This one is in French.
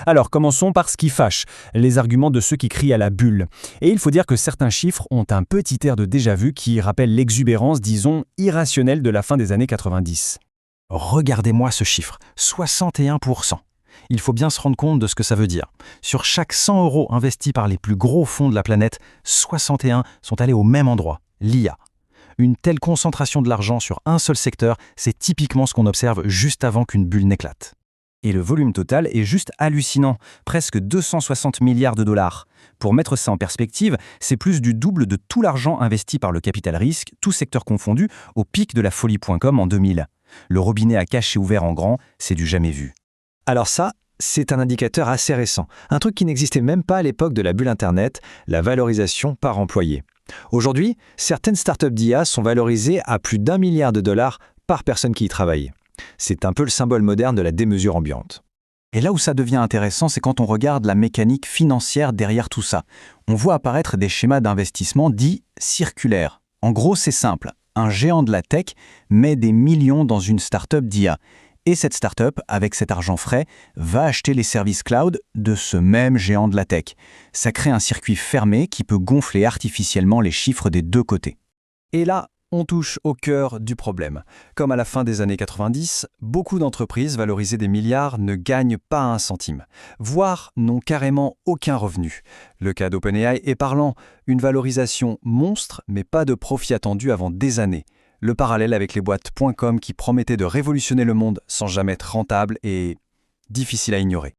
Alors, commençons par ce qui fâche, les arguments de ceux qui crient à la bulle. Et il faut dire que certains chiffres ont un petit air de déjà-vu qui rappelle l'exubérance, disons, irrationnelle de la fin des années 90. Regardez-moi ce chiffre, 61%. Il faut bien se rendre compte de ce que ça veut dire. Sur chaque 100 € investis par les plus gros fonds de la planète, 61 sont allés au même endroit, l'IA. Une telle concentration de l'argent sur un seul secteur, c'est typiquement ce qu'on observe juste avant qu'une bulle n'éclate. Et le volume total est juste hallucinant, presque 260 milliards de dollars. Pour mettre ça en perspective, c'est plus du double de tout l'argent investi par le capital risque, tout secteur confondu, au pic de la folie.com en 2000. Le robinet à cash est ouvert en grand, c'est du jamais vu. Alors ça, c'est un indicateur assez récent, un truc qui n'existait même pas à l'époque de la bulle Internet, la valorisation par employé. Aujourd'hui, certaines startups d'IA sont valorisées à plus d'1 milliard de dollars par personne qui y travaille. C'est un peu le symbole moderne de la démesure ambiante. Et là où ça devient intéressant, c'est quand on regarde la mécanique financière derrière tout ça. On voit apparaître des schémas d'investissement dits circulaires. En gros, c'est simple. Un géant de la tech met des millions dans une startup d'IA. Et cette startup, avec cet argent frais, va acheter les services cloud de ce même géant de la tech. Ça crée un circuit fermé qui peut gonfler artificiellement les chiffres des deux côtés. Et là, on touche au cœur du problème. Comme à la fin des années 90, beaucoup d'entreprises valorisées des milliards ne gagnent pas un centime, voire n'ont carrément aucun revenu. Le cas d'OpenAI est parlant, une valorisation monstre, mais pas de profit attendu avant des années. Le parallèle avec les boîtes .com qui promettaient de révolutionner le monde sans jamais être rentables est difficile à ignorer.